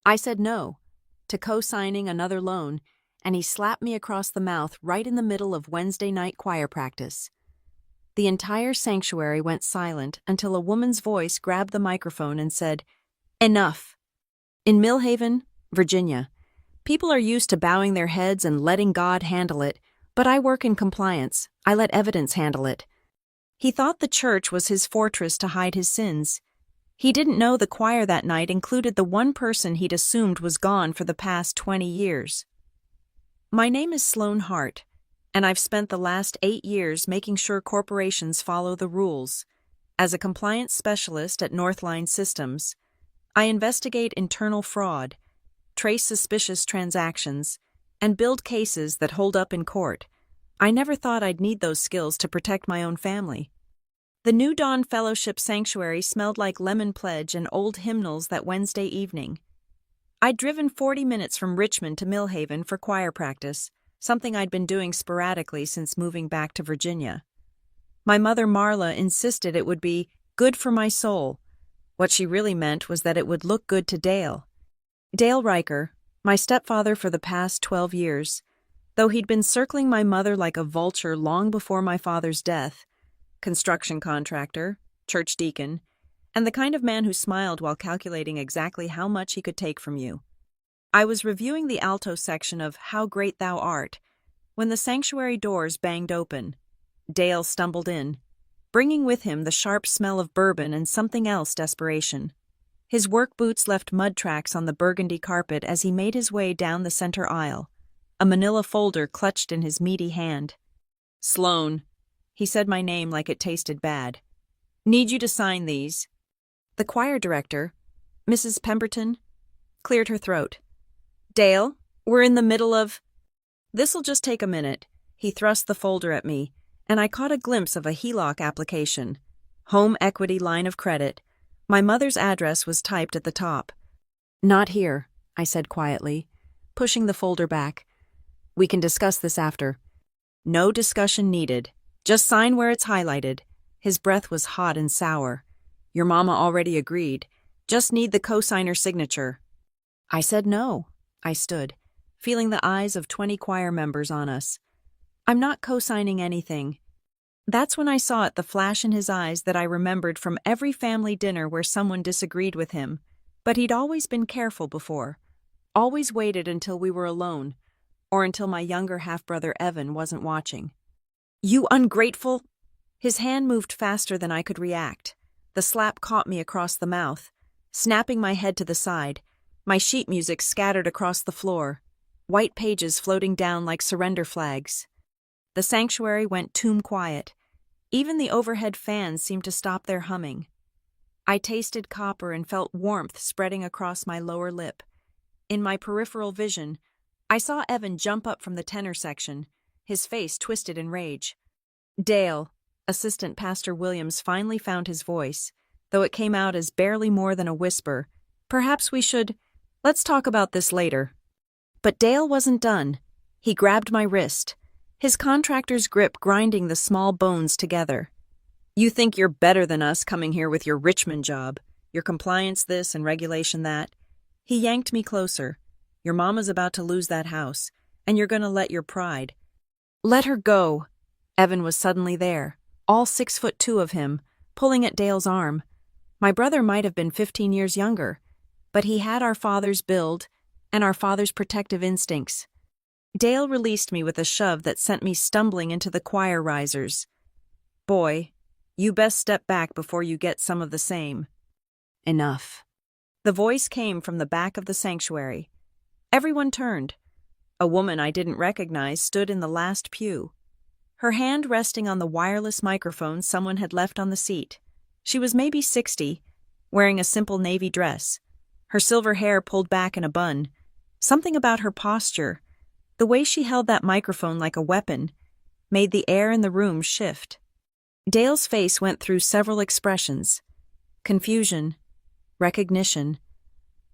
I said no to co-signing another loan, and he slapped me across the mouth right in the middle of Wednesday night choir practice. The entire sanctuary went silent until a woman's voice grabbed the microphone and said, "Enough." In Millhaven, Virginia, people are used to bowing their heads and letting God handle it, but I work in compliance. I let evidence handle it. He thought the church was his fortress to hide his sins. He didn't know the choir that night included the one person he'd assumed was gone for the past 20 years. My name is Sloane Hart, and I've spent the last 8 years making sure corporations follow the rules. As a compliance specialist at Northline Systems, I investigate internal fraud, trace suspicious transactions, and build cases that hold up in court. I never thought I'd need those skills to protect my own family. The New Dawn Fellowship Sanctuary smelled like lemon pledge and old hymnals that Wednesday evening. I'd driven 40 minutes from Richmond to Millhaven for choir practice, something I'd been doing sporadically since moving back to Virginia. My mother Marla insisted it would be good for my soul. What she really meant was that it would look good to Dale. Dale Riker, my stepfather for the past 12 years, though he'd been circling my mother like a vulture long before my father's death, construction contractor, church deacon, and the kind of man who smiled while calculating exactly how much he could take from you. I was reviewing the alto section of How Great Thou Art when the sanctuary doors banged open. Dale stumbled in, bringing with him the sharp smell of bourbon and something else desperation. His work boots left mud tracks on the burgundy carpet as he made his way down the center aisle, a manila folder clutched in his meaty hand. "Sloane," he said my name like it tasted bad. "Need you to sign these." The choir director, Mrs. Pemberton, cleared her throat. "Dale, we're in the middle of—" "This'll just take a minute." He thrust the folder at me, and I caught a glimpse of a HELOC application. Home Equity Line of Credit. My mother's address was typed at the top. "Not here," I said quietly, pushing the folder back. "We can discuss this after." "No discussion needed. Just sign where it's highlighted." His breath was hot and sour. "Your mama already agreed. Just need the cosigner signature." I said no. I stood, feeling the eyes of 20 choir members on us. "I'm not cosigning anything." That's when I saw at the flash in his eyes that I remembered from every family dinner where someone disagreed with him, but he'd always been careful before. Always waited until we were alone, or until my younger half-brother Evan wasn't watching. "You ungrateful—" His hand moved faster than I could react. The slap caught me across the mouth, snapping my head to the side. My sheet music scattered across the floor, white pages floating down like surrender flags. The sanctuary went tomb quiet. Even the overhead fans seemed to stop their humming. I tasted copper and felt warmth spreading across my lower lip. In my peripheral vision, I saw Evan jump up from the tenor section, his face twisted in rage. "Dale," Assistant Pastor Williams finally found his voice, though it came out as barely more than a whisper. "Perhaps we should— let's talk about this later." But Dale wasn't done. He grabbed my wrist, his contractor's grip grinding the small bones together. "You think you're better than us coming here with your Richmond job, your compliance this and regulation that." He yanked me closer. "Your mama's about to lose that house, and you're gonna let your pride—" "Let her go." Evan was suddenly there, all 6'2" of him, pulling at Dale's arm. My brother might have been 15 years younger, but he had our father's build and our father's protective instincts. Dale released me with a shove that sent me stumbling into the choir risers. "Boy, you best step back before you get some of the same." "Enough." The voice came from the back of the sanctuary. Everyone turned. A woman I didn't recognize stood in the last pew, her hand resting on the wireless microphone someone had left on the seat. She was maybe 60, wearing a simple navy dress, her silver hair pulled back in a bun. Something about her posture, the way she held that microphone like a weapon, made the air in the room shift. Dale's face went through several expressions: confusion, recognition,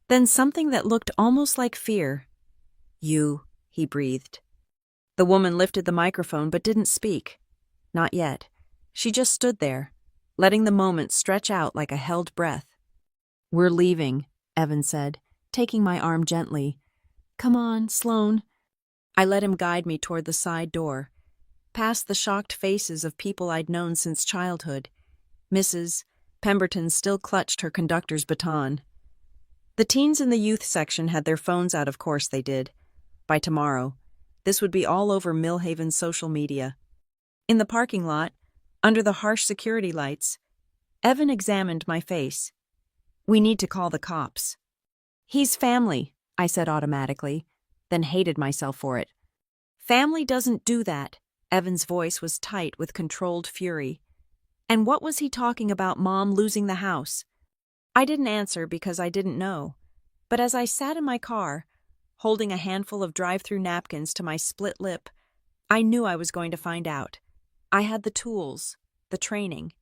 then something that looked almost like fear. "You," he breathed. The woman lifted the microphone but didn't speak. Not yet. She just stood there, letting the moment stretch out like a held breath. "We're leaving," Evan said, taking my arm gently. "Come on, Sloan." I let him guide me toward the side door, past the shocked faces of people I'd known since childhood. Mrs. Pemberton still clutched her conductor's baton. The teens in the youth section had their phones out, of course they did. By tomorrow, this would be all over Millhaven's social media. In the parking lot, under the harsh security lights, Evan examined my face. "We need to call the cops." "He's family," I said automatically, then hated myself for it. "Family doesn't do that." Evan's voice was tight with controlled fury. "And what was he talking about Mom losing the house?" I didn't answer because I didn't know. But as I sat in my car, holding a handful of drive-through napkins to my split lip, I knew I was going to find out. I had the tools, the training,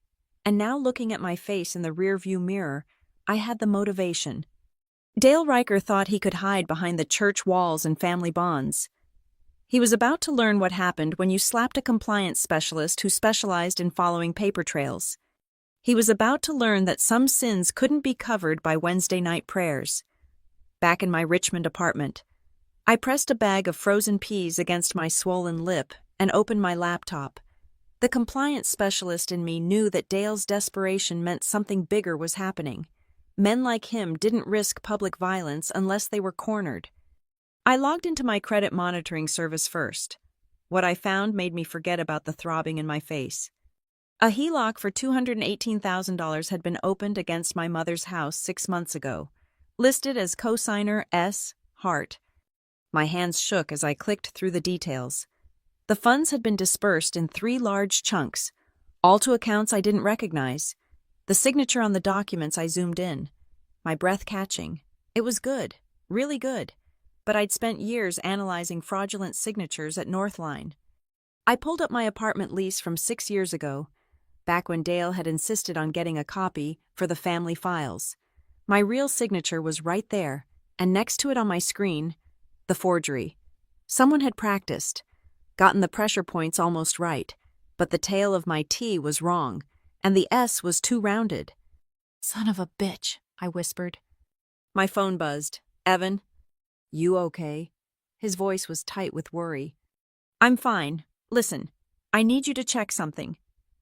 and now looking at my face in the rearview mirror, I had the motivation. Dale Riker thought he could hide behind the church walls and family bonds. He was about to learn what happened when you slapped a compliance specialist who specialized in following paper trails. He was about to learn that some sins couldn't be covered by Wednesday night prayers. Back in my Richmond apartment, I pressed a bag of frozen peas against my swollen lip and opened my laptop. The compliance specialist in me knew that Dale's desperation meant something bigger was happening. Men like him didn't risk public violence unless they were cornered. I logged into my credit monitoring service first. What I found made me forget about the throbbing in my face. A HELOC for $218,000 had been opened against my mother's house 6 months ago, listed as cosigner S. Hart. My hands shook as I clicked through the details. The funds had been dispersed in 3 large chunks, all to accounts I didn't recognize. The signature on the documents I zoomed in, my breath catching. It was good, really good, but I'd spent years analyzing fraudulent signatures at Northline. I pulled up my apartment lease from 6 years ago, back when Dale had insisted on getting a copy for the family files. My real signature was right there, and next to it on my screen, the forgery. Someone had practiced, gotten the pressure points almost right, but the tail of my T was wrong, and the S was too rounded. "Son of a bitch," I whispered. My phone buzzed. "Evan?" "You okay?" His voice was tight with worry. "I'm fine. Listen, I need you to check something.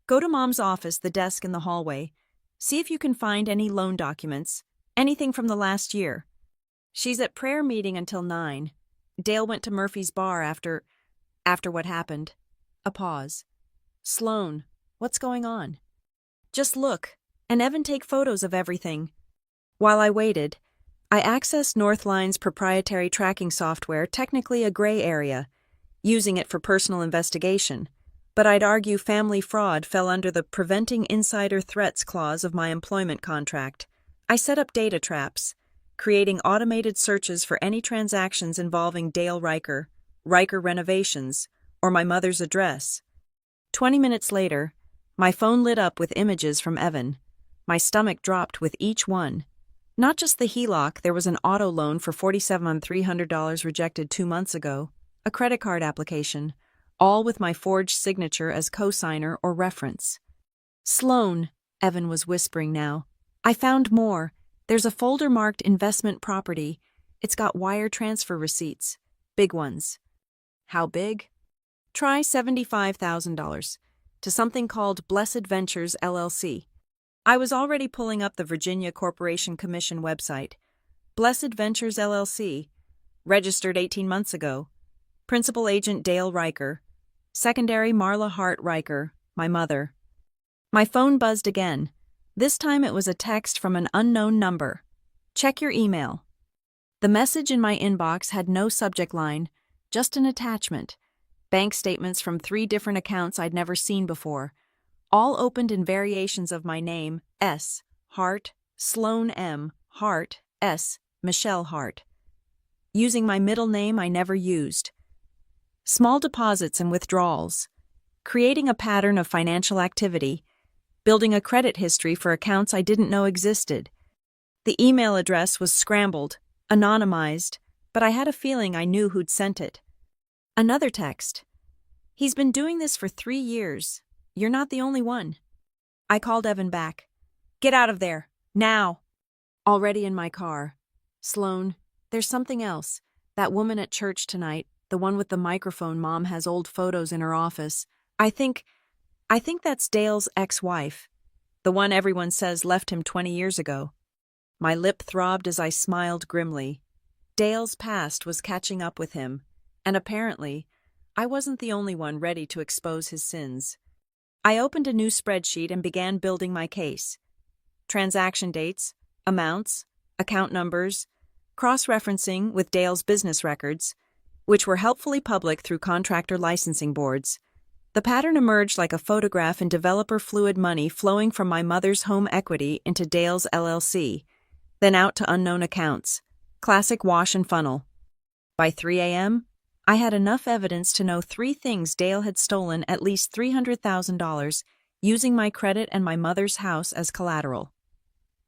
Go to Mom's office, the desk in the hallway. See if you can find any loan documents, anything from the last year. She's at prayer meeting until 9. Dale went to Murphy's bar after what happened." A pause. "Sloan, what's going on?" "Just look, and Evan take photos of everything." While I waited, I accessed Northline's proprietary tracking software, technically a gray area, using it for personal investigation. But I'd argue family fraud fell under the Preventing Insider Threats clause of my employment contract. I set up data traps, creating automated searches for any transactions involving Dale Riker, Riker Renovations, or my mother's address. 20 minutes later, my phone lit up with images from Evan. My stomach dropped with each one. Not just the HELOC, there was an auto loan for $4,300 rejected 2 months ago, a credit card application, all with my forged signature as cosigner or reference. "Sloan," Evan was whispering now, "I found more. There's a folder marked investment property. It's got wire transfer receipts. Big ones." "How big?" "Try $75,000 to something called Blessed Ventures LLC. I was already pulling up the Virginia Corporation Commission website. Blessed Ventures LLC, registered 18 months ago. Principal agent Dale Riker. Secondary Marla Hart Riker, my mother." My phone buzzed again. This time it was a text from an unknown number. "Check your email." The message in my inbox had no subject line, just an attachment. Bank statements from 3 different accounts I'd never seen before, all opened in variations of my name: S. Hart, Sloan M. Hart, S. Michelle Hart. Using my middle name I never used. Small deposits and withdrawals. Creating a pattern of financial activity. Building a credit history for accounts I didn't know existed. The email address was scrambled, anonymized, but I had a feeling I knew who'd sent it. Another text. "He's been doing this for 3 years. You're not the only one." I called Evan back. "Get out of there, now." Already in my car, Sloan, there's something else. That woman at church tonight, the one with the microphone Mom has old photos in her office. I think that's Dale's ex-wife. The one everyone says left him 20 years ago. My lip throbbed as I smiled grimly. Dale's past was catching up with him, and apparently, I wasn't the only one ready to expose his sins. I opened a new spreadsheet and began building my case. Transaction dates, amounts, account numbers, cross-referencing with Dale's business records, which were helpfully public through contractor licensing boards. The pattern emerged like a photograph in developer fluid money flowing from my mother's home equity into Dale's LLC, then out to unknown accounts. Classic wash and funnel. By 3 a.m., I had enough evidence to know 3 things Dale had stolen at least $300,000 using my credit and my mother's house as collateral.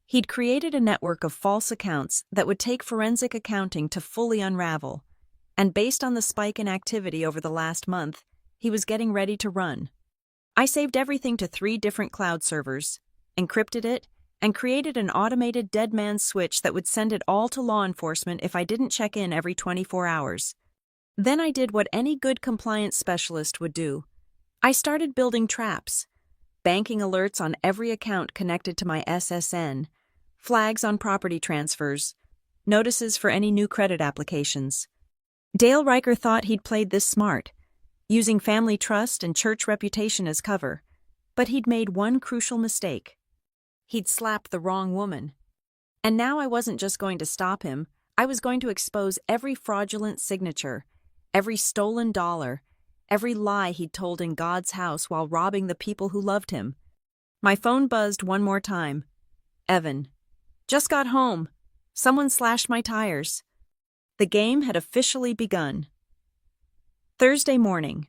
He'd created a network of false accounts that would take forensic accounting to fully unravel, and based on the spike in activity over the last month, he was getting ready to run. I saved everything to 3 different cloud servers, encrypted it, and created an automated dead man switch that would send it all to law enforcement if I didn't check in every 24 hours. Then I did what any good compliance specialist would do. I started building traps, banking alerts on every account connected to my SSN, flags on property transfers, notices for any new credit applications. Dale Riker thought he'd played this smart, using family trust and church reputation as cover, but he'd made one crucial mistake. He'd slapped the wrong woman. And now I wasn't just going to stop him, I was going to expose every fraudulent signature, every stolen dollar, every lie he'd told in God's house while robbing the people who loved him. My phone buzzed one more time. Evan. Just got home. Someone slashed my tires. The game had officially begun. Thursday morning.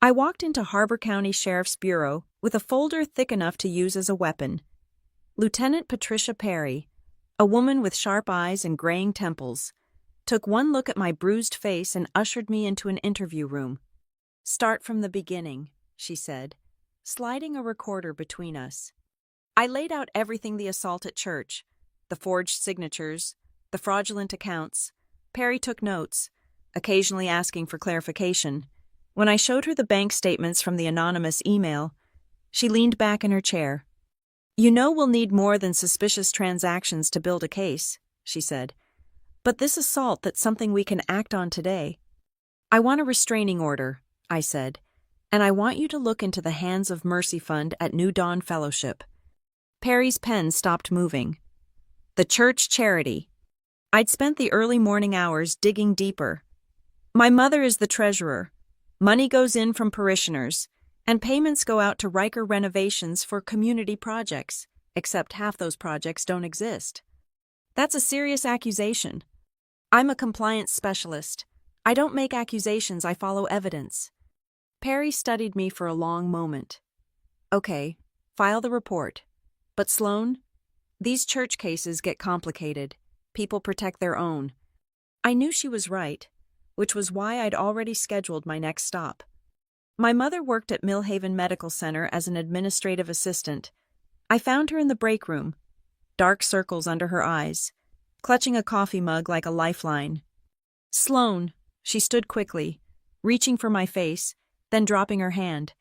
I walked into Harbor County Sheriff's Bureau with a folder thick enough to use as a weapon. Lieutenant Patricia Perry, a woman with sharp eyes and graying temples, took one look at my bruised face and ushered me into an interview room. "Start from the beginning," she said, sliding a recorder between us. I laid out everything: the assault at church, the forged signatures, the fraudulent accounts. Perry took notes, occasionally asking for clarification. When I showed her the bank statements from the anonymous email, she leaned back in her chair. "You know we'll need more than suspicious transactions to build a case," she said. "But this assault, that's something we can act on today." "I want a restraining order," I said, "and I want you to look into the Hands of Mercy Fund at New Dawn Fellowship." Perry's pen stopped moving. "The church charity." I'd spent the early morning hours digging deeper. "My mother is the treasurer. Money goes in from parishioners, and payments go out to Riker Renovations for community projects, except half those projects don't exist." "That's a serious accusation." "I'm a compliance specialist. I don't make accusations, I follow evidence." Perry studied me for a long moment. "Okay, file the report. But Sloan, these church cases get complicated. People protect their own." I knew she was right, which was why I'd already scheduled my next stop. My mother worked at Millhaven Medical Center as an administrative assistant. I found her in the break room, dark circles under her eyes, clutching a coffee mug like a lifeline. "Sloan," she stood quickly, reaching for my face, then dropping her hand.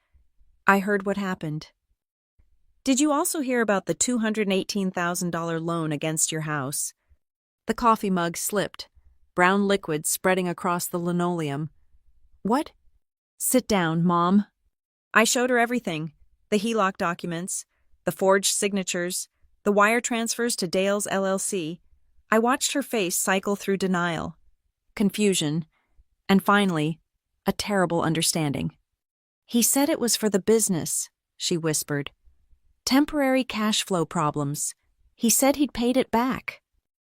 "I heard what happened. Did you also hear about the $218,000 loan against your house?" The coffee mug slipped, brown liquid spreading across the linoleum. "What?" "Sit down, Mom." I showed her everything: the HELOC documents, the forged signatures, the wire transfers to Dale's LLC. I watched her face cycle through denial, confusion, and finally, a terrible understanding. "He said it was for the business," she whispered. "Temporary cash flow problems. He said he'd paid it back."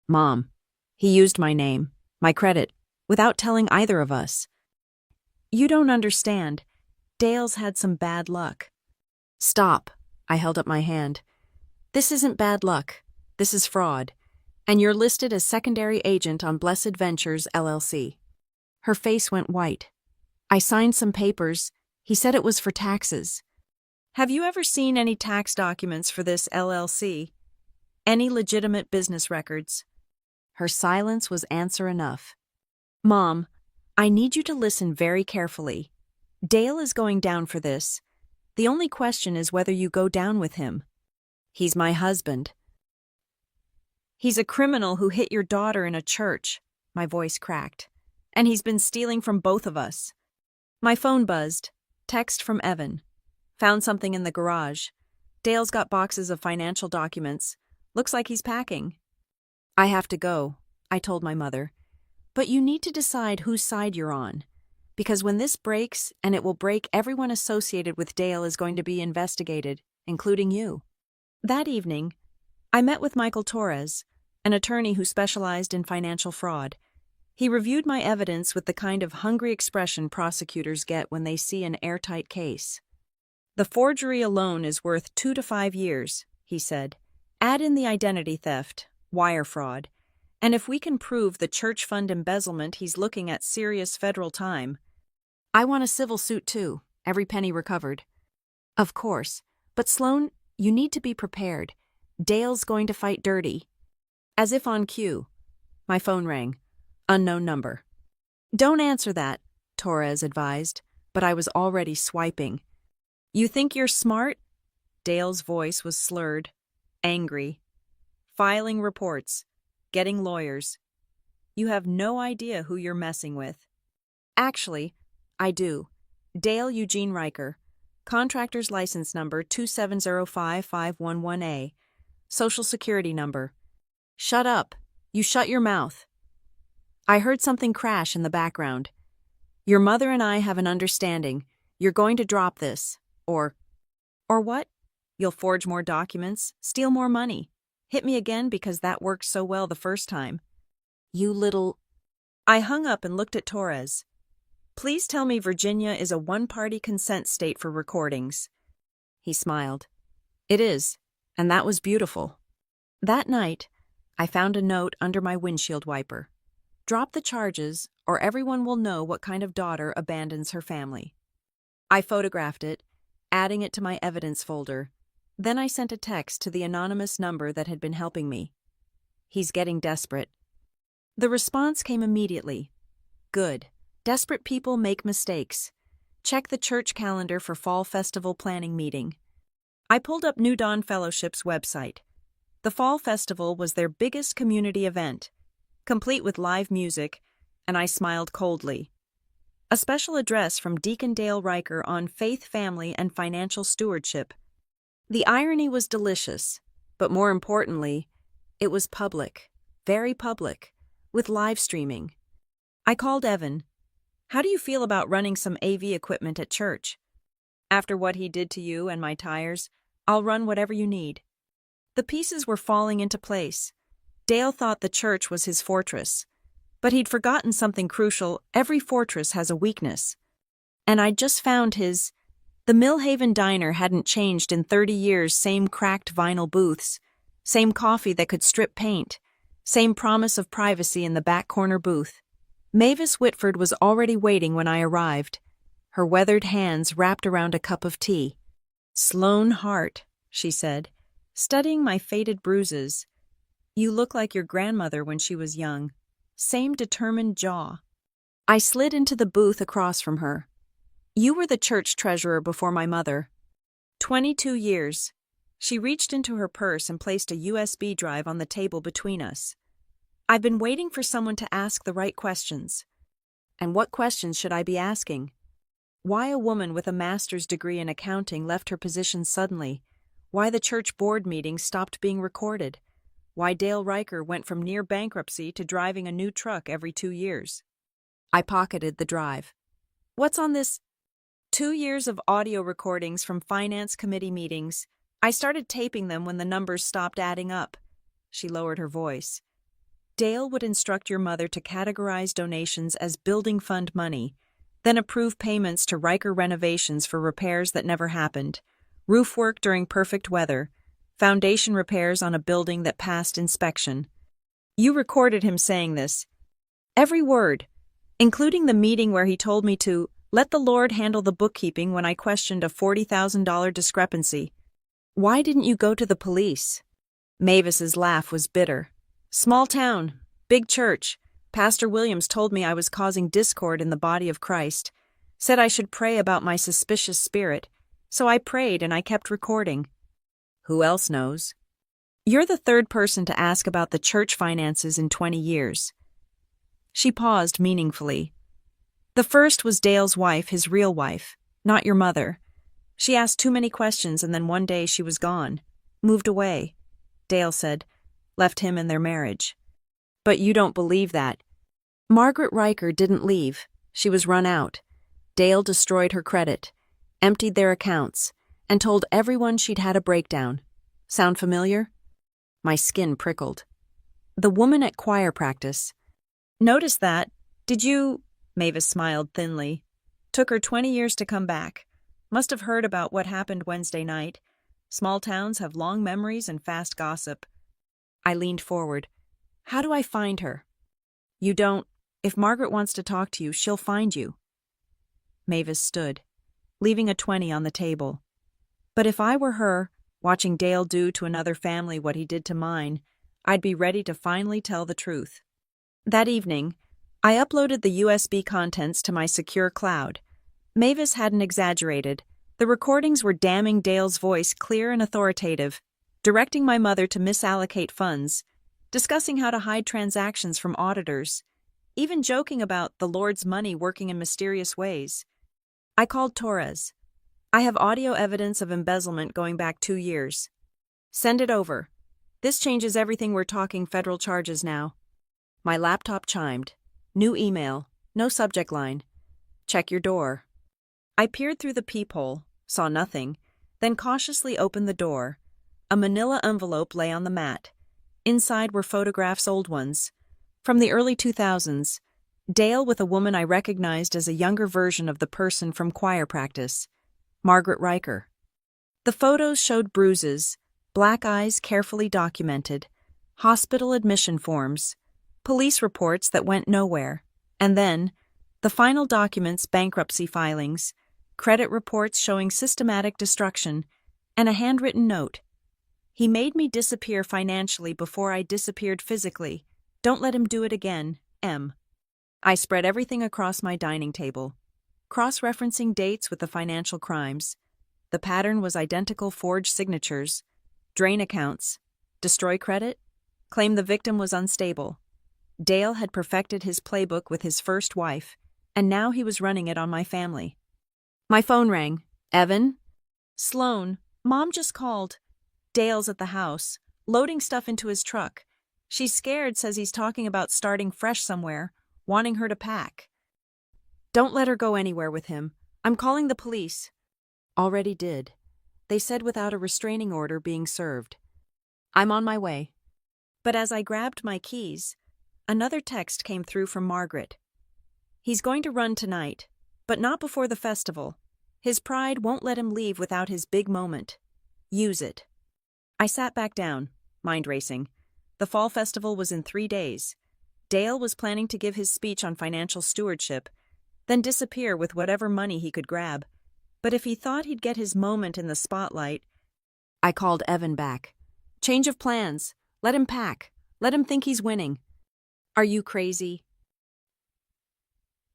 "Mom, he used my name, my credit, without telling either of us." "You don't understand. Dale's had some bad luck." "Stop," I held up my hand. "This isn't bad luck. This is fraud. And you're listed as secondary agent on Blessed Ventures, LLC. Her face went white. "I signed some papers. He said it was for taxes." "Have you ever seen any tax documents for this LLC? Any legitimate business records?" Her silence was answer enough. Mom, I need you to listen very carefully. Dale is going down for this. The only question is whether you go down with him. He's my husband. He's a criminal who hit your daughter in a church, my voice cracked. And he's been stealing from both of us. My phone buzzed. Text from Evan. Found something in the garage. Dale's got boxes of financial documents. Looks like he's packing. I have to go, I told my mother. But you need to decide whose side you're on. Because when this breaks, and it will break, everyone associated with Dale is going to be investigated, including you. That evening, I met with Michael Torres, an attorney who specialized in financial fraud. He reviewed my evidence with the kind of hungry expression prosecutors get when they see an airtight case. The forgery alone is worth 2 to 5 years, he said. Add in the identity theft, wire fraud, and if we can prove the church fund embezzlement, he's looking at serious federal time. I want a civil suit too, every penny recovered. Of course, but Sloan, you need to be prepared. Dale's going to fight dirty. As if on cue. My phone rang. Unknown number. Don't answer that, Torres advised, but I was already swiping. You think you're smart? Dale's voice was slurred, angry. Filing reports, getting lawyers. You have no idea who you're messing with. Actually, I do. Dale Eugene Riker, contractor's license number 2705511A, social security number. Shut up. You shut your mouth. I heard something crash in the background. Your mother and I have an understanding. You're going to drop this. Or what? You'll forge more documents, steal more money. Hit me again because that worked so well the first time. You little... I hung up and looked at Torres. Please tell me Virginia is a one-party consent state for recordings. He smiled. It is, and that was beautiful. That night, I found a note under my windshield wiper. Drop the charges, or everyone will know what kind of daughter abandons her family. I photographed it, adding it to my evidence folder. Then I sent a text to the anonymous number that had been helping me. He's getting desperate. The response came immediately. Good. Desperate people make mistakes. Check the church calendar for Fall Festival planning meeting. I pulled up New Dawn Fellowship's website. The Fall Festival was their biggest community event, complete with live music, and I smiled coldly. A special address from Deacon Dale Riker on faith, family, and financial stewardship. The irony was delicious, but more importantly, it was public, very public, with live streaming. I called Evan. How do you feel about running some AV equipment at church? After what he did to you and my tires, I'll run whatever you need. The pieces were falling into place. Dale thought the church was his fortress. But he'd forgotten something crucial. Every fortress has a weakness. And I'd just found his... The Millhaven Diner hadn't changed in 30 years, same cracked vinyl booths, same coffee that could strip paint, same promise of privacy in the back corner booth. Mavis Whitford was already waiting when I arrived, her weathered hands wrapped around a cup of tea. Sloan Hart, she said, studying my faded bruises. You look like your grandmother when she was young. Same determined jaw. I slid into the booth across from her. You were the church treasurer before my mother. 22 years. She reached into her purse and placed a USB drive on the table between us. I've been waiting for someone to ask the right questions. And what questions should I be asking? Why a woman with a master's degree in accounting left her position suddenly? Why the church board meetings stopped being recorded? Why Dale Riker went from near bankruptcy to driving a new truck every 2 years? I pocketed the drive. What's on this? 2 years of audio recordings from finance committee meetings. I started taping them when the numbers stopped adding up. She lowered her voice. Dale would instruct your mother to categorize donations as building fund money, then approve payments to Riker renovations for repairs that never happened, roof work during perfect weather, foundation repairs on a building that passed inspection. You recorded him saying this. Every word, including the meeting where he told me to let the Lord handle the bookkeeping when I questioned a $40,000 discrepancy. Why didn't you go to the police? Mavis's laugh was bitter. Small town. Big church. Pastor Williams told me I was causing discord in the body of Christ. Said I should pray about my suspicious spirit. So I prayed and I kept recording. Who else knows? You're the third person to ask about the church finances in 20 years. She paused meaningfully. The first was Dale's wife, his real wife, not your mother. She asked too many questions and then one day she was gone. Moved away, Dale said. Left him and their marriage. But you don't believe that. Margaret Riker didn't leave. She was run out. Dale destroyed her credit, emptied their accounts, and told everyone she'd had a breakdown. Sound familiar? My skin prickled. The woman at choir practice. Noticed that. Did you? Mavis smiled thinly. Took her 20 years to come back. Must have heard about what happened Wednesday night. Small towns have long memories and fast gossip. I leaned forward. How do I find her? You don't. If Margaret wants to talk to you, she'll find you. Mavis stood, leaving a 20 on the table. But if I were her, watching Dale do to another family what he did to mine, I'd be ready to finally tell the truth. That evening, I uploaded the USB contents to my secure cloud. Mavis hadn't exaggerated. The recordings were damning Dale's voice clear and authoritative, directing my mother to misallocate funds, discussing how to hide transactions from auditors, even joking about the Lord's money working in mysterious ways. I called Torres. I have audio evidence of embezzlement going back 2 years. Send it over. This changes everything. We're talking federal charges now. My laptop chimed. New email. No subject line. Check your door. I peered through the peephole, saw nothing, then cautiously opened the door. A manila envelope lay on the mat. Inside were photographs, old ones. From the early 2000s. Dale with a woman I recognized as a younger version of the person from choir practice. Margaret Riker. The photos showed bruises, black eyes carefully documented, hospital admission forms, police reports that went nowhere, and then, the final documents, bankruptcy filings, credit reports showing systematic destruction, and a handwritten note. He made me disappear financially before I disappeared physically. Don't let him do it again, M. I spread everything across my dining table, cross-referencing dates with the financial crimes. The pattern was identical: forged signatures, drain accounts, destroy credit, claim the victim was unstable. Dale had perfected his playbook with his first wife, and now he was running it on my family. My phone rang. Evan? Sloan, Mom just called. Dale's at the house, loading stuff into his truck. She's scared, says he's talking about starting fresh somewhere, wanting her to pack. Don't let her go anywhere with him. I'm calling the police. Already did. They said without a restraining order being served. I'm on my way. But as I grabbed my keys, another text came through from Margaret. He's going to run tonight, but not before the festival. His pride won't let him leave without his big moment. Use it. I sat back down, mind racing. The fall festival was in 3 days. Dale was planning to give his speech on financial stewardship, then disappear with whatever money he could grab. But if he thought he'd get his moment in the spotlight... I called Evan back. Change of plans. Let him pack. Let him think he's winning. Are you crazy?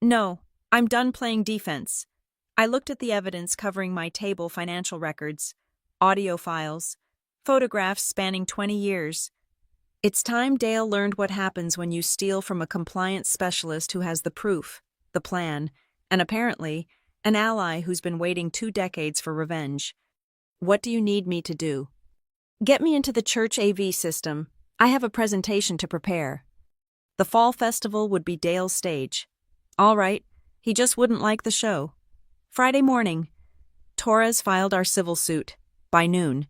No, I'm done playing defense. I looked at the evidence covering my table: financial records, audio files, photographs spanning 20 years. It's time Dale learned what happens when you steal from a compliance specialist who has the proof, the plan, and apparently, an ally who's been waiting 2 decades for revenge. What do you need me to do? Get me into the church AV system. I have a presentation to prepare. The fall festival would be Dale's stage. All right, he just wouldn't like the show. Friday morning. Torres filed our civil suit. By noon,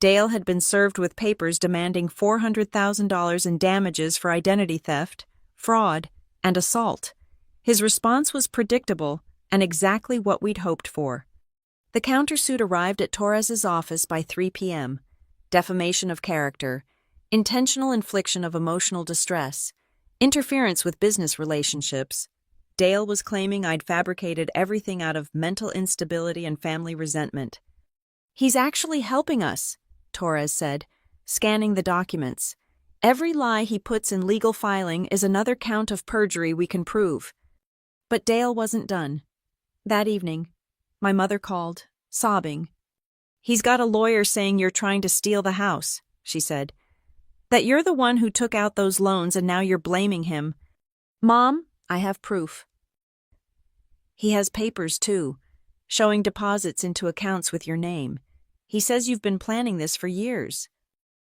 Dale had been served with papers demanding $400,000 in damages for identity theft, fraud, and assault. His response was predictable and exactly what we'd hoped for. The countersuit arrived at Torres's office by 3 p.m. Defamation of character, intentional infliction of emotional distress, interference with business relationships. Dale was claiming I'd fabricated everything out of mental instability and family resentment. He's actually helping us, Torres said, scanning the documents. Every lie he puts in legal filing is another count of perjury we can prove. But Dale wasn't done. That evening, my mother called, sobbing. "He's got a lawyer saying you're trying to steal the house," she said. "That you're the one who took out those loans and now you're blaming him." "Mom, I have proof." "He has papers, too, showing deposits into accounts with your name. He says you've been planning this for years."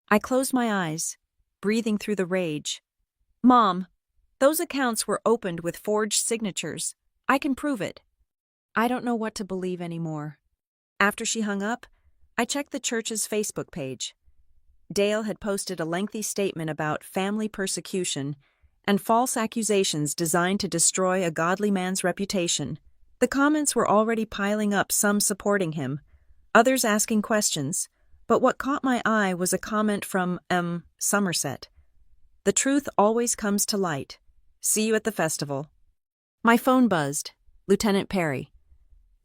I closed my eyes, breathing through the rage. "Mom, those accounts were opened with forged signatures. I can prove it." I don't know what to believe anymore. After she hung up, I checked the church's Facebook page. Dale had posted a lengthy statement about family persecution and false accusations designed to destroy a godly man's reputation. The comments were already piling up, some supporting him, others asking questions, but what caught my eye was a comment from, Somerset. "The truth always comes to light. See you at the festival." My phone buzzed. Lieutenant Perry.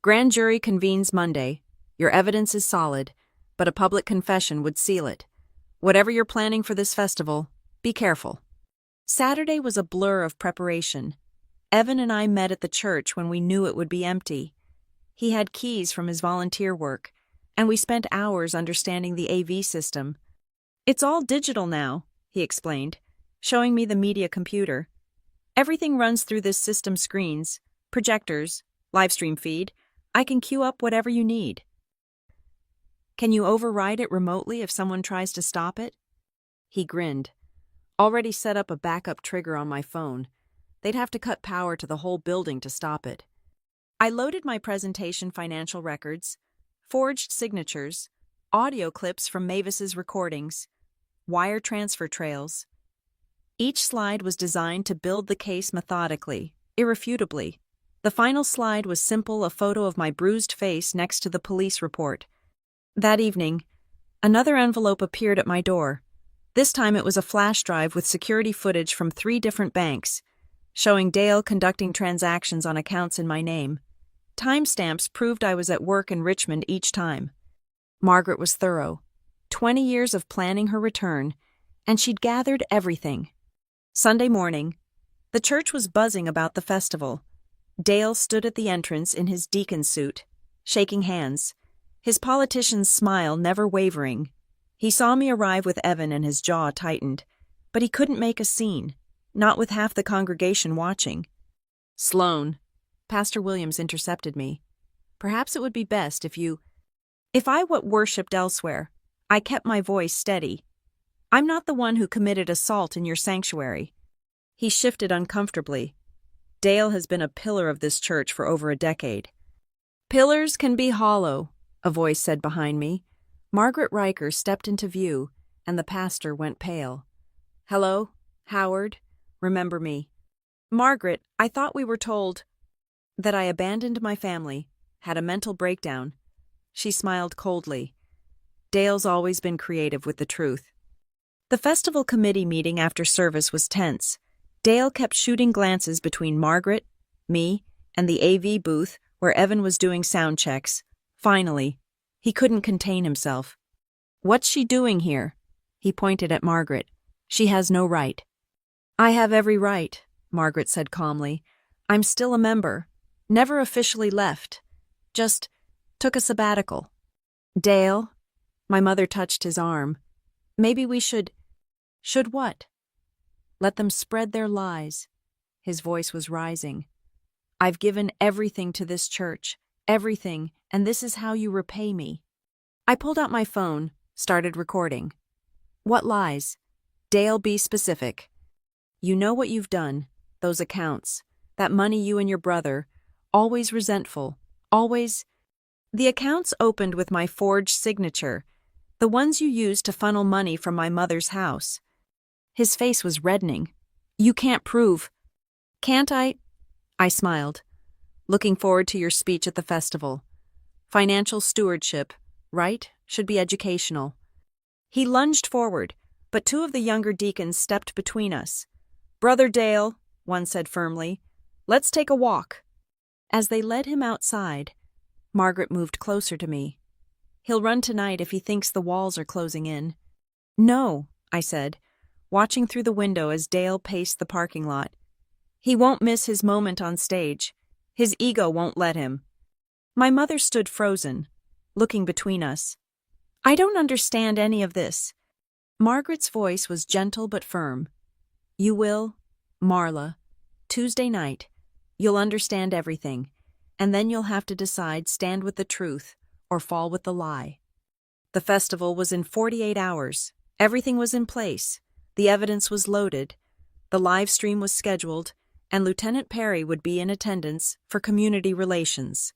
"Grand jury convenes Monday. Your evidence is solid, but a public confession would seal it. Whatever you're planning for this festival, be careful." Saturday was a blur of preparation. Evan and I met at the church when we knew it would be empty. He had keys from his volunteer work, and we spent hours understanding the AV system. "It's all digital now," he explained, showing me the media computer. "Everything runs through this system: screens, projectors, live stream feed. I can queue up whatever you need." "Can you override it remotely if someone tries to stop it?" He grinned. "Already set up a backup trigger on my phone. They'd have to cut power to the whole building to stop it." I loaded my presentation financial records, forged signatures, audio clips from Mavis's recordings, wire transfer trails. Each slide was designed to build the case methodically, irrefutably. The final slide was simple: a photo of my bruised face next to the police report. That evening, another envelope appeared at my door. This time it was a flash drive with security footage from 3 different banks, showing Dale conducting transactions on accounts in my name. Timestamps proved I was at work in Richmond each time. Margaret was thorough. 20 years of planning her return, and she'd gathered everything. Sunday morning, the church was buzzing about the festival. Dale stood at the entrance in his deacon suit, shaking hands, his politician's smile never wavering. He saw me arrive with Evan and his jaw tightened, but he couldn't make a scene, not with half the congregation watching. "Sloan," Pastor Williams intercepted me. "Perhaps it would be best if I worshipped elsewhere. I kept my voice steady. I'm not the one who committed assault in your sanctuary." He shifted uncomfortably. "Dale has been a pillar of this church for over a decade." "Pillars can be hollow," a voice said behind me. Margaret Riker stepped into view, and the pastor went pale. "Hello, Howard. Remember me?" "Margaret, I thought we were told that I abandoned my family, had a mental breakdown." She smiled coldly. "Dale's always been creative with the truth." The festival committee meeting after service was tense. Dale kept shooting glances between Margaret, me, and the AV booth where Evan was doing sound checks. Finally, he couldn't contain himself. "What's she doing here?" He pointed at Margaret. "She has no right." "I have every right," Margaret said calmly. "I'm still a member. Never officially left. Just took a sabbatical." "Dale," my mother touched his arm. "Maybe we should..." "Should what?" "Let them spread their lies." His voice was rising. "I've given everything to this church, everything, and this is how you repay me." I pulled out my phone, started recording. "What lies?" "Dale, be specific." "You know what you've done, those accounts, that money you and your brother, always resentful, always..." "The accounts opened with my forged signature, the ones you used to funnel money from my mother's house." His face was reddening. "You can't prove..." "Can't I?" I smiled. "Looking forward to your speech at the festival. Financial stewardship, right? Should be educational." He lunged forward, but 2 of the younger deacons stepped between us. "Brother Dale," one said firmly, "let's take a walk." As they led him outside, Margaret moved closer to me. "He'll run tonight if he thinks the walls are closing in." "No," I said. watching through the window as Dale paced the parking lot. He won't miss his moment on stage. His ego won't let him. My mother stood frozen, looking between us. I don't understand any of this. Margaret's voice was gentle but firm. You will, Marla. Tuesday night. You'll understand everything, and then you'll have to decide stand with the truth or fall with the lie. The festival was in 48 hours. Everything was in place. The evidence was loaded. The live stream was scheduled, and Lieutenant Perry would be in attendance for community relations.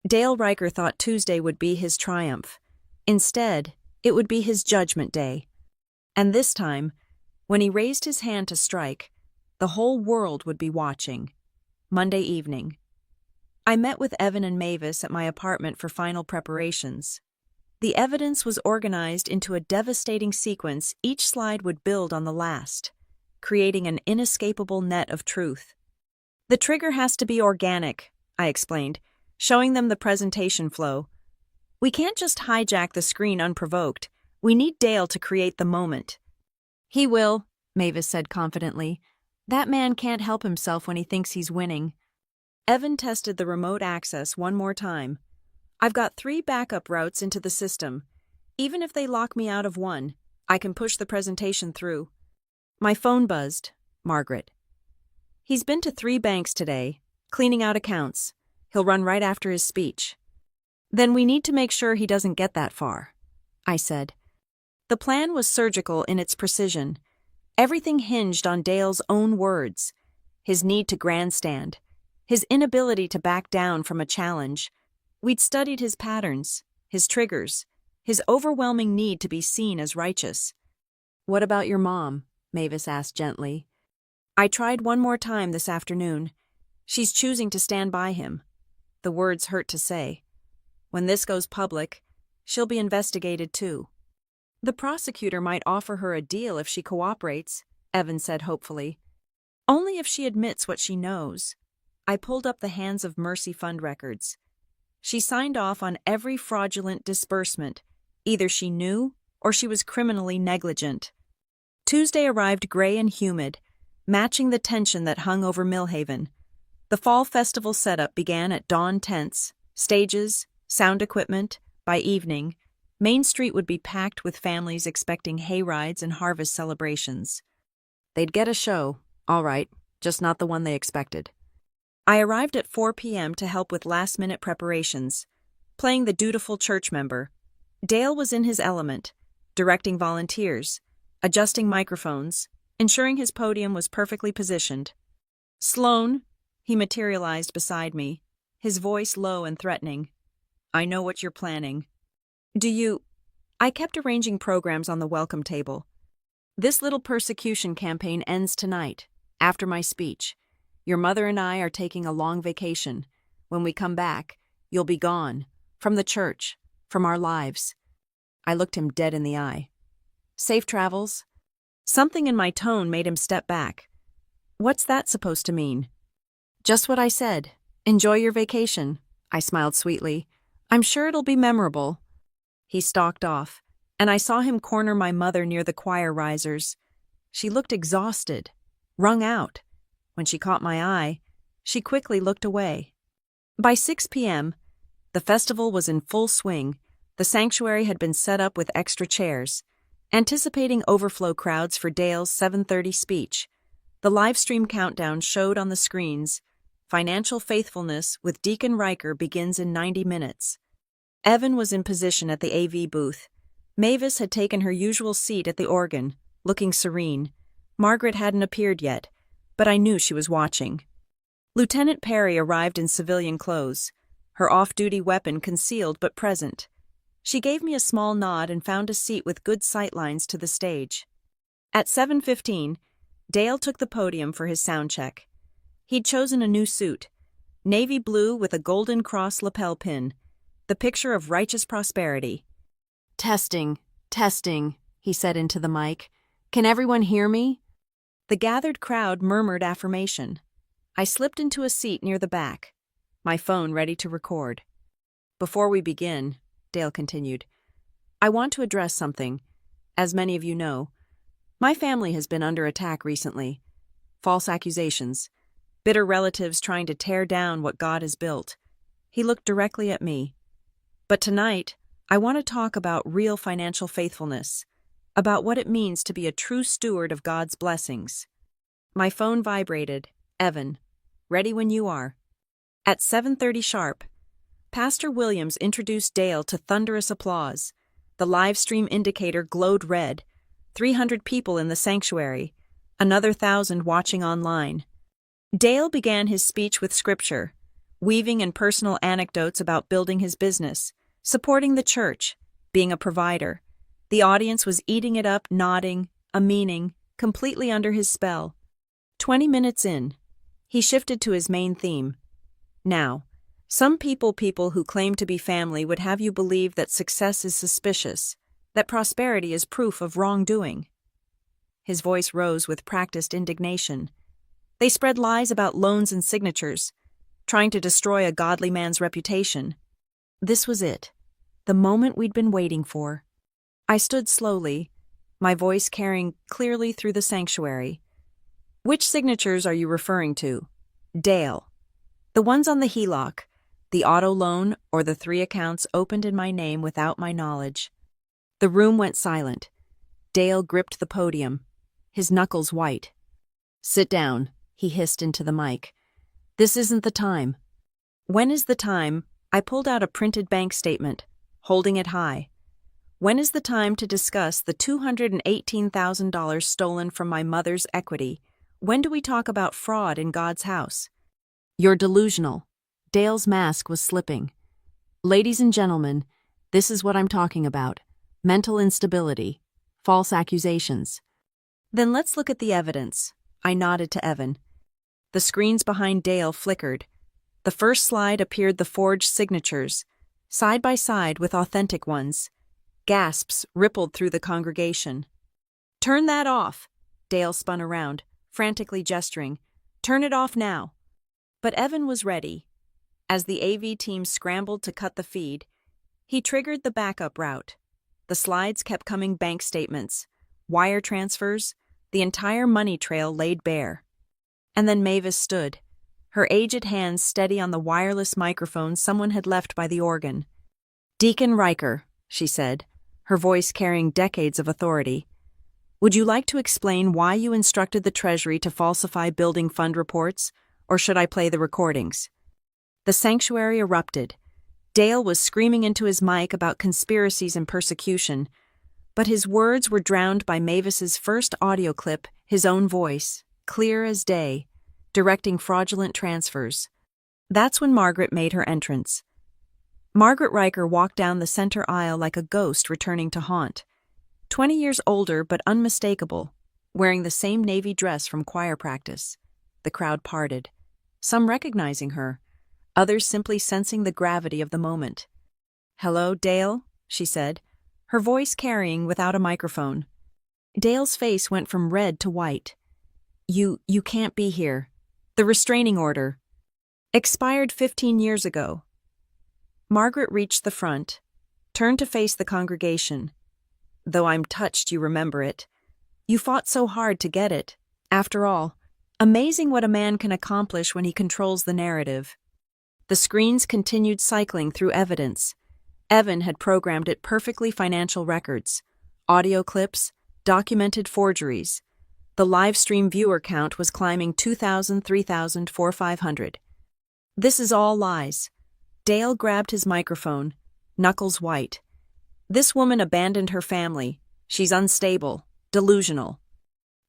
Dale Riker thought Tuesday would be his triumph. Instead, it would be his judgment day. And this time, when he raised his hand to strike, the whole world would be watching. Monday evening. I met with Evan and Mavis at my apartment for final preparations. The evidence was organized into a devastating sequence. Each slide would build on the last, creating an inescapable net of truth. The trigger has to be organic, I explained, showing them the presentation flow. We can't just hijack the screen unprovoked. We need Dale to create the moment. He will, Mavis said confidently. That man can't help himself when he thinks he's winning. Evan tested the remote access one more time. I've got 3 backup routes into the system. Even if they lock me out of one, I can push the presentation through. My phone buzzed. Margaret. He's been to 3 banks today, cleaning out accounts. He'll run right after his speech. Then we need to make sure he doesn't get that far, I said. The plan was surgical in its precision. Everything hinged on Dale's own words, his need to grandstand, his inability to back down from a challenge. We'd studied his patterns, his triggers, his overwhelming need to be seen as righteous. What about your mom? Mavis asked gently. I tried one more time this afternoon. She's choosing to stand by him. The words hurt to say. When this goes public, she'll be investigated too. The prosecutor might offer her a deal if she cooperates, Evan said hopefully. Only if she admits what she knows. I pulled up the Hands of Mercy Fund records. She signed off on every fraudulent disbursement. Either she knew or she was criminally negligent. Tuesday arrived gray and humid, matching the tension that hung over Millhaven. The fall festival setup began at dawn tents, stages, sound equipment. By evening, Main Street would be packed with families expecting hayrides and harvest celebrations. They'd get a show, all right, just not the one they expected. I arrived at 4 p.m. to help with last-minute preparations, playing the dutiful church member. Dale was in his element, directing volunteers, adjusting microphones, ensuring his podium was perfectly positioned. Sloan, he materialized beside me, his voice low and threatening. I know what you're planning. I kept arranging programs on the welcome table. This little persecution campaign ends tonight, after my speech. Your mother and I are taking a long vacation. When we come back, you'll be gone. From the church. From our lives. I looked him dead in the eye. Safe travels? Something in my tone made him step back. What's that supposed to mean? Just what I said. Enjoy your vacation. I smiled sweetly. I'm sure it'll be memorable. He stalked off, and I saw him corner my mother near the choir risers. She looked exhausted, wrung out. When she caught my eye, she quickly looked away. By 6 p.m., the festival was in full swing. The sanctuary had been set up with extra chairs, anticipating overflow crowds for Dale's 7:30 speech. The live-stream countdown showed on the screens. Financial faithfulness with Deacon Riker begins in 90 minutes. Evan was in position at the AV booth. Mavis had taken her usual seat at the organ, looking serene. Margaret hadn't appeared yet, but I knew she was watching. Lieutenant Perry arrived in civilian clothes, her off-duty weapon concealed but present. She gave me a small nod and found a seat with good sightlines to the stage. At 7:15, Dale took the podium for his sound check. He'd chosen a new suit, navy blue with a golden cross lapel pin, the picture of righteous prosperity. Testing, he said into the mic. Can everyone hear me? The gathered crowd murmured affirmation. I slipped into a seat near the back, my phone ready to record. Before we begin, Dale continued, I want to address something. As many of you know, My family has been under attack recently. False accusations. Bitter relatives trying to tear down what God has built. He looked directly at me. But tonight, I want to talk about real financial faithfulness, about what it means to be a true steward of God's blessings. My phone vibrated. Evan, ready when you are. At 7:30 sharp, Pastor Williams introduced Dale to thunderous applause. The live stream indicator glowed red. 300 people in the sanctuary, another 1,000 watching online. Dale began his speech with scripture, weaving in personal anecdotes about building his business, supporting the church, being a provider. The audience was eating it up, nodding, amening, completely under his spell. 20 minutes in, he shifted to his main theme. Now, some people who claim to be family would have you believe that success is suspicious, that prosperity is proof of wrongdoing. His voice rose with practiced indignation. They spread lies about loans and signatures, trying to destroy a godly man's reputation. This was it, the moment we'd been waiting for. I stood slowly, my voice carrying clearly through the sanctuary. Which signatures are you referring to? Dale. The ones on the HELOC, the auto loan, or the 3 accounts opened in my name without my knowledge. The room went silent. Dale gripped the podium, his knuckles white. "Sit down," he hissed into the mic. "This isn't the time." "When is the time?" I pulled out a printed bank statement, holding it high. "When is the time to discuss the $218,000 stolen from my mother's equity? When do we talk about fraud in God's house?" "You're delusional." Dale's mask was slipping. "Ladies and gentlemen, this is what I'm talking about. Mental instability. False accusations." "Then let's look at the evidence." I nodded to Evan. The screens behind Dale flickered. The first slide appeared the forged signatures, side by side with authentic ones. Gasps rippled through the congregation. "Turn that off!" Dale spun around, frantically gesturing. "Turn it off now." But Evan was ready. As the AV team scrambled to cut the feed, he triggered the backup route. The slides kept coming: bank statements, wire transfers, the entire money trail laid bare. And then Mavis stood, her aged hands steady on the wireless microphone someone had left by the organ. "Deacon Riker," she said, her voice carrying decades of authority, "would you like to explain why you instructed the Treasury to falsify building fund reports, or should I play the recordings?" The sanctuary erupted. Dale was screaming into his mic about conspiracies and persecution, but his words were drowned by Mavis's first audio clip, his own voice, clear as day, directing fraudulent transfers. That's when Margaret made her entrance. Margaret Riker walked down the center aisle like a ghost returning to haunt. 20 years older but unmistakable, wearing the same navy dress from choir practice. The crowd parted, some recognizing her, others simply sensing the gravity of the moment. "Hello, Dale," she said, her voice carrying without a microphone. Dale's face went from red to white. You can't be here. The restraining order. Expired 15 years ago." Margaret reached the front, turned to face the congregation. "Though I'm touched you remember it. You fought so hard to get it. After all, amazing what a man can accomplish when he controls the narrative." The screens continued cycling through evidence. Evan had programmed it perfectly: financial records, audio clips, documented forgeries. The live stream viewer count was climbing 2,000, 3,000, 4,000, 500. "This is all lies." Dale grabbed his microphone, knuckles white. "This woman abandoned her family. She's unstable, delusional."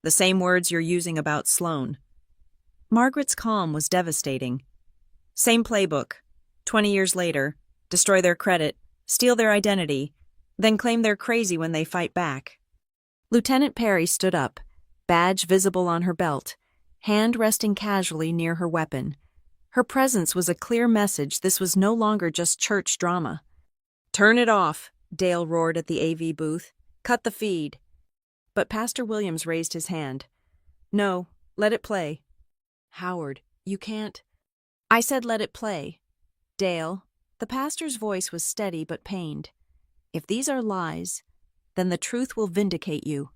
"The same words you're using about Sloan." Margaret's calm was devastating. "Same playbook. 20 years later, destroy their credit, steal their identity, then claim they're crazy when they fight back." Lieutenant Perry stood up, badge visible on her belt, hand resting casually near her weapon. Her presence was a clear message this was no longer just church drama. "Turn it off," Dale roared at the AV booth. "Cut the feed." But Pastor Williams raised his hand. "No, let it play." "Howard, you can't." "I said let it play." "Dale," the pastor's voice was steady but pained, "if these are lies, then the truth will vindicate you."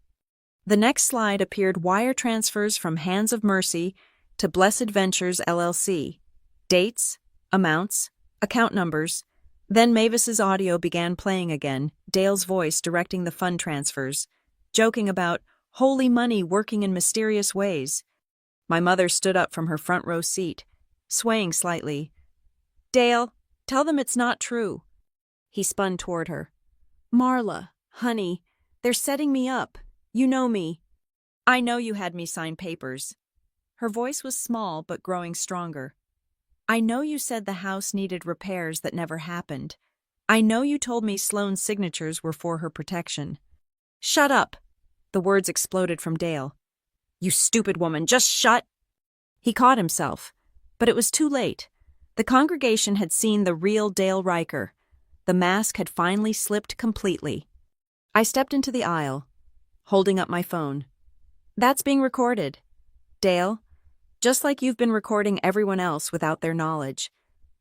The next slide appeared wire transfers from Hands of Mercy to Blessed Ventures LLC. Dates, amounts, account numbers. Then Mavis's audio began playing again, Dale's voice directing the fund transfers, joking about holy money working in mysterious ways. My mother stood up from her front row seat, swaying slightly. "Dale, tell them it's not true." He spun toward her. "Marla, honey, they're setting me up. You know me. I know you had me sign papers." Her voice was small but growing stronger. "I know you said the house needed repairs that never happened. I know you told me Sloane's signatures were for her protection." "Shut up!" The words exploded from Dale. "You stupid woman, just shut—" He caught himself, but it was too late. The congregation had seen the real Dale Riker. The mask had finally slipped completely. I stepped into the aisle, holding up my phone. "That's being recorded. Dale, just like you've been recording everyone else without their knowledge."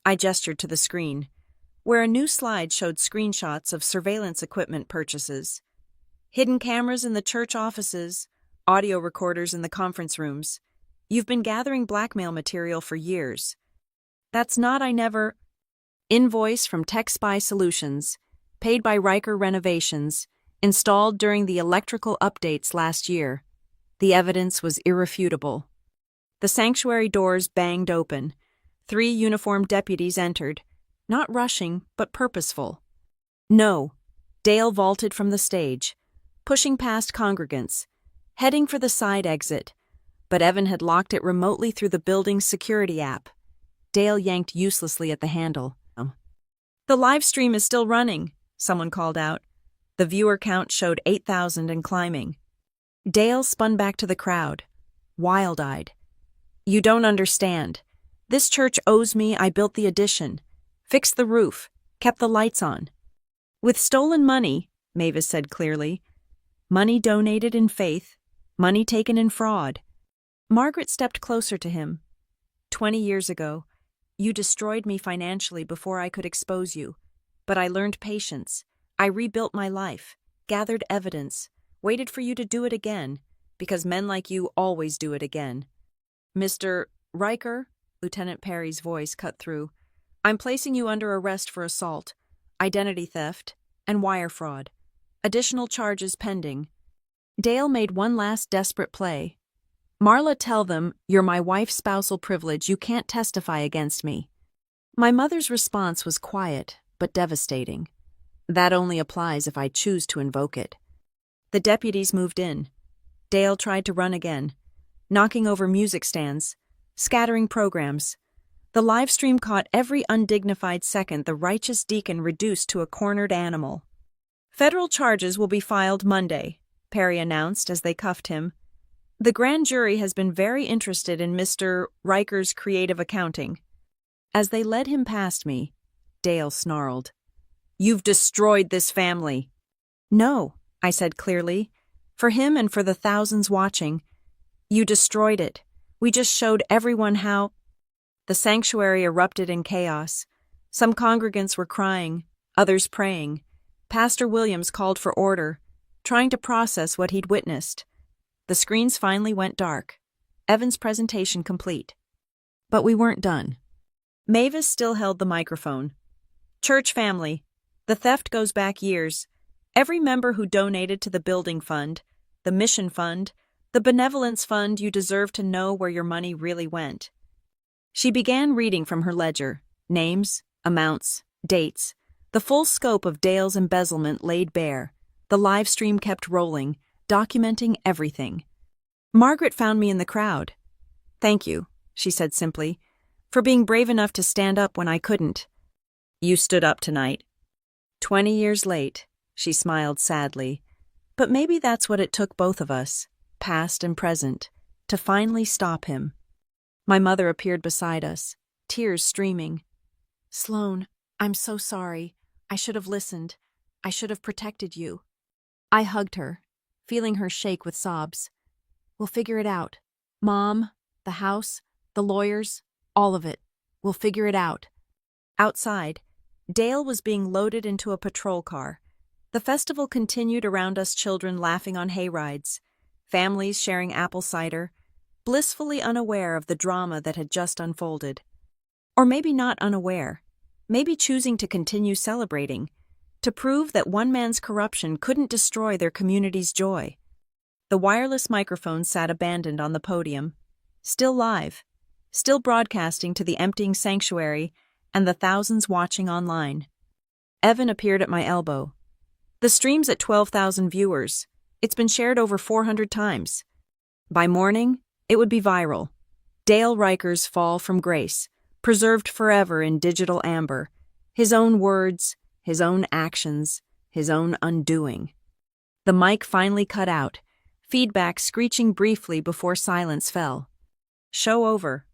I gestured to the screen, where a new slide showed screenshots of surveillance equipment purchases. Hidden cameras in the church offices, audio recorders in the conference rooms. You've been gathering blackmail material for years. That's not I never... Invoice from Tech Spy Solutions, paid by Riker Renovations, installed during the electrical updates last year. The evidence was irrefutable. The sanctuary doors banged open. 3 uniformed deputies entered, not rushing, but purposeful. "No." Dale vaulted from the stage, pushing past congregants, heading for the side exit, but Evan had locked it remotely through the building's security app. Dale yanked uselessly at the handle. "The live stream is still running," someone called out. The viewer count showed 8,000 and climbing. Dale spun back to the crowd, wild-eyed. "You don't understand. This church owes me. I built the addition, fixed the roof, kept the lights on. With stolen money," Mavis said clearly. "Money donated in faith, money taken in fraud." Margaret stepped closer to him. 20 years ago, you destroyed me financially before I could expose you. But I learned patience. I rebuilt my life, gathered evidence, waited for you to do it again, because men like you always do it again." "Mr. Riker," Lieutenant Perry's voice cut through, "I'm placing you under arrest for assault, identity theft, and wire fraud. Additional charges pending." Dale made one last desperate play. "Marla, tell them you're my wife's spousal privilege. You can't testify against me." My mother's response was quiet, but devastating. "That only applies if I choose to invoke it." The deputies moved in. Dale tried to run again, knocking over music stands, scattering programs. The live stream caught every undignified second the righteous deacon reduced to a cornered animal. "Federal charges will be filed Monday," Perry announced as they cuffed him. "The grand jury has been very interested in Mr. Riker's creative accounting." As they led him past me, Dale snarled, "You've destroyed this family." "No," I said clearly, "for him and for the thousands watching. You destroyed it. We just showed everyone how—" The sanctuary erupted in chaos. Some congregants were crying, others praying. Pastor Williams called for order, trying to process what he'd witnessed. The screens finally went dark, Evan's presentation complete. But we weren't done. Mavis still held the microphone. "Church family, the theft goes back years. Every member who donated to the building fund, the mission fund, the benevolence fund, you deserve to know where your money really went." She began reading from her ledger, names, amounts, dates, the full scope of Dale's embezzlement laid bare. The live stream kept rolling, documenting everything. Margaret found me in the crowd. "Thank you," she said simply, "for being brave enough to stand up when I couldn't." "You stood up tonight." 20 years late, she smiled sadly. But maybe that's what it took both of us, past and present, to finally stop him. My mother appeared beside us, tears streaming. "Sloane, I'm so sorry. I should have listened. I should have protected you." I hugged her, feeling her shake with sobs. "We'll figure it out. Mom, the house, the lawyers, all of it. We'll figure it out." Outside, Dale was being loaded into a patrol car. The festival continued around us children laughing on hayrides. families sharing apple cider, blissfully unaware of the drama that had just unfolded. Or maybe not unaware, maybe choosing to continue celebrating, to prove that one man's corruption couldn't destroy their community's joy. The wireless microphone sat abandoned on the podium, still live, still broadcasting to the emptying sanctuary and the thousands watching online. Evan appeared at my elbow. The stream's at 12,000 viewers. It's been shared over 400 times. By morning, it would be viral. Dale Riker's fall from grace, preserved forever in digital amber. His own words, his own actions, his own undoing. The mic finally cut out, feedback screeching briefly before silence fell. Show over.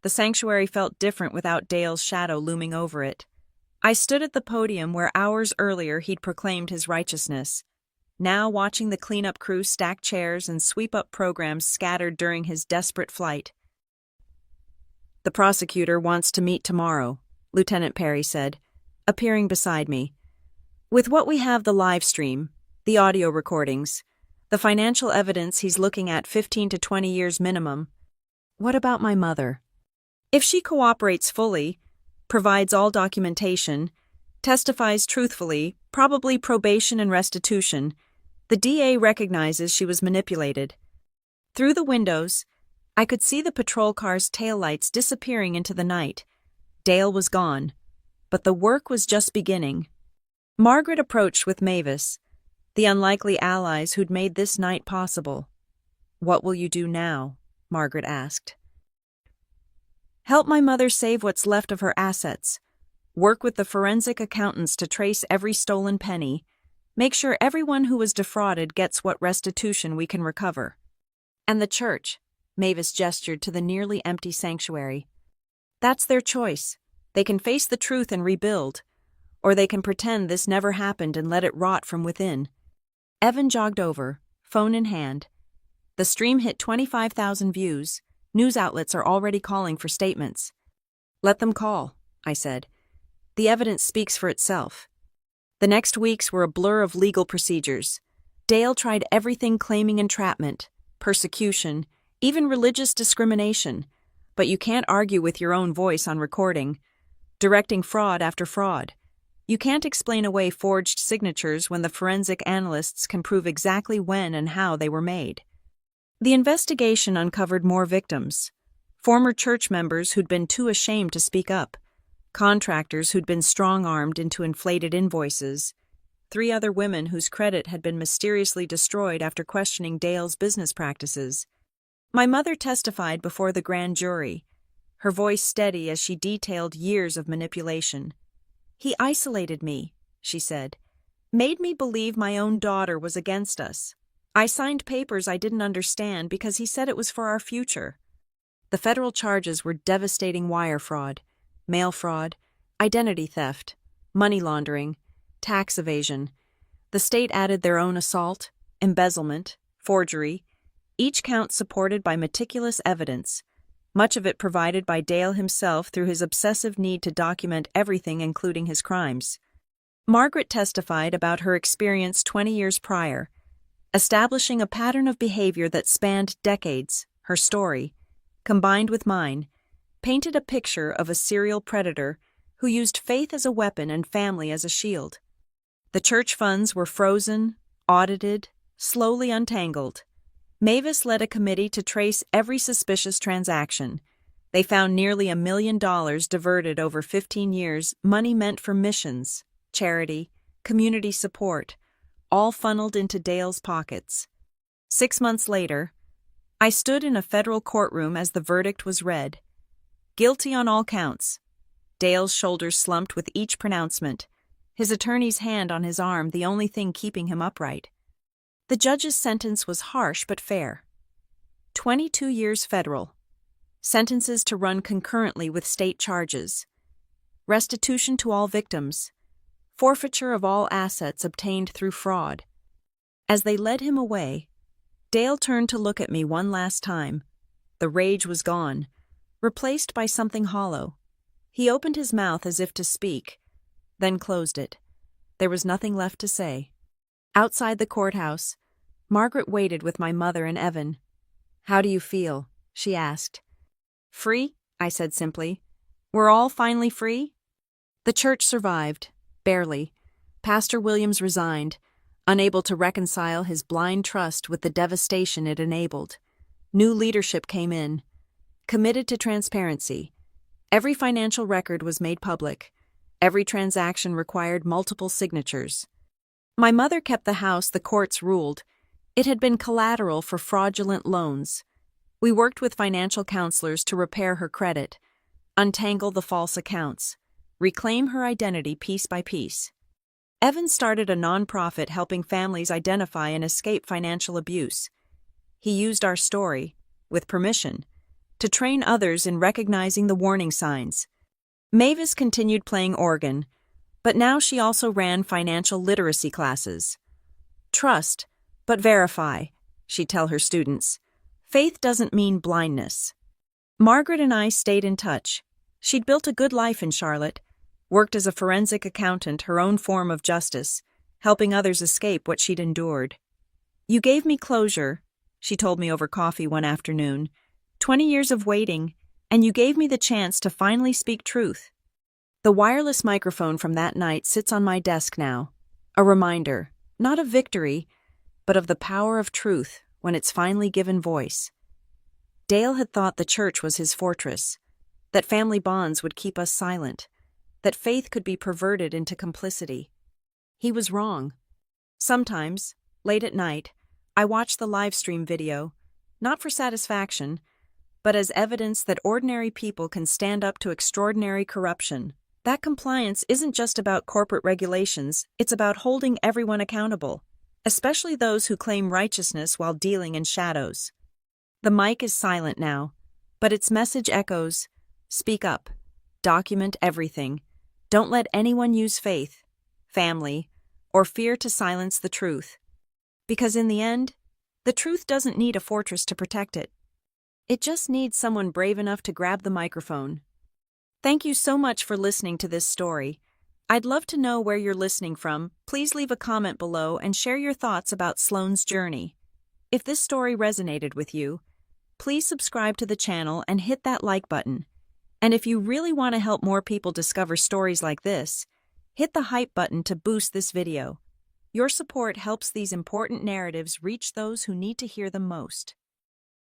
The sanctuary felt different without Dale's shadow looming over it. I stood at the podium where hours earlier he'd proclaimed his righteousness, now watching the cleanup crew stack chairs and sweep up programs scattered during his desperate flight. "The prosecutor wants to meet tomorrow," Lieutenant Perry said, appearing beside me. "With what we have, the live stream, the audio recordings, the financial evidence, he's looking at 15 to 20 years minimum. What about my mother? If she cooperates fully, provides all documentation, testifies truthfully, probably probation and restitution, the DA recognizes she was manipulated." Through the windows, I could see the patrol car's taillights disappearing into the night. Dale was gone, but the work was just beginning. Margaret approached with Mavis, the unlikely allies who'd made this night possible. "What will you do now?" Margaret asked. "Help my mother save what's left of her assets. Work with the forensic accountants to trace every stolen penny. Make sure everyone who was defrauded gets what restitution we can recover. And the church," Mavis gestured to the nearly empty sanctuary. "That's their choice. They can face the truth and rebuild, or they can pretend this never happened and let it rot from within." Evan jogged over, phone in hand. "The stream hit 25,000 views. News outlets are already calling for statements." "Let them call," I said. "The evidence speaks for itself." The next weeks were a blur of legal procedures. Dale tried everything, claiming entrapment, persecution, even religious discrimination, but you can't argue with your own voice on recording, directing fraud after fraud. You can't explain away forged signatures when the forensic analysts can prove exactly when and how they were made. The investigation uncovered more victims. Former church members who'd been too ashamed to speak up, contractors who'd been strong-armed into inflated invoices, 3 other women whose credit had been mysteriously destroyed after questioning Dale's business practices. My mother testified before the grand jury, her voice steady as she detailed years of manipulation. "He isolated me," she said, "made me believe my own daughter was against us. I signed papers I didn't understand because he said it was for our future." The federal charges were devastating: wire fraud, mail fraud, identity theft, money laundering, tax evasion. The state added their own assault, embezzlement, forgery, each count supported by meticulous evidence, much of it provided by Dale himself through his obsessive need to document everything, including his crimes. Margaret testified about her experience 20 years prior, establishing a pattern of behavior that spanned decades. Her story, combined with mine, painted a picture of a serial predator who used faith as a weapon and family as a shield. The church funds were frozen, audited, slowly untangled. Mavis led a committee to trace every suspicious transaction. They found nearly $1 million diverted over 15 years, money meant for missions, charity, community support, all funneled into Dale's pockets. 6 months later, I stood in a federal courtroom as the verdict was read. Guilty on all counts. Dale's shoulders slumped with each pronouncement, his attorney's hand on his arm the only thing keeping him upright. The judge's sentence was harsh but fair. 22 years federal. Sentences to run concurrently with state charges. Restitution to all victims. Forfeiture of all assets obtained through fraud. As they led him away, Dale turned to look at me one last time. The rage was gone, replaced by something hollow. He opened his mouth as if to speak, then closed it. There was nothing left to say. Outside the courthouse, Margaret waited with my mother and Evan. "How do you feel?" she asked. "Free," I said simply. "We're all finally free?" The church survived, barely. Pastor Williams resigned, unable to reconcile his blind trust with the devastation it enabled. New leadership came in, committed to transparency. Every financial record was made public. Every transaction required multiple signatures. My mother kept the house the courts ruled. It had been collateral for fraudulent loans. We worked with financial counselors to repair her credit, untangle the false accounts, reclaim her identity piece by piece. Evan started a nonprofit helping families identify and escape financial abuse. He used our story, with permission, to train others in recognizing the warning signs. Mavis continued playing organ, but now she also ran financial literacy classes. "Trust, but verify," she'd tell her students. "Faith doesn't mean blindness." Margaret and I stayed in touch. She'd built a good life in Charlotte, worked as a forensic accountant, her own form of justice, helping others escape what she'd endured. "You gave me closure," she told me over coffee one afternoon. 20 years of waiting, and you gave me the chance to finally speak truth." The wireless microphone from that night sits on my desk now, a reminder, not of victory, but of the power of truth when it's finally given voice. Dale had thought the church was his fortress, that family bonds would keep us silent, that faith could be perverted into complicity. He was wrong. Sometimes, late at night, I watch the live stream video, not for satisfaction, but as evidence that ordinary people can stand up to extraordinary corruption. That compliance isn't just about corporate regulations, it's about holding everyone accountable, especially those who claim righteousness while dealing in shadows. The mic is silent now, but its message echoes: speak up, document everything, don't let anyone use faith, family, or fear to silence the truth. Because in the end, the truth doesn't need a fortress to protect it. It just needs someone brave enough to grab the microphone. Thank you so much for listening to this story. I'd love to know where you're listening from. Please leave a comment below and share your thoughts about Sloane's journey. If this story resonated with you, please subscribe to the channel and hit that like button. And if you really want to help more people discover stories like this, hit the hype button to boost this video. Your support helps these important narratives reach those who need to hear them most.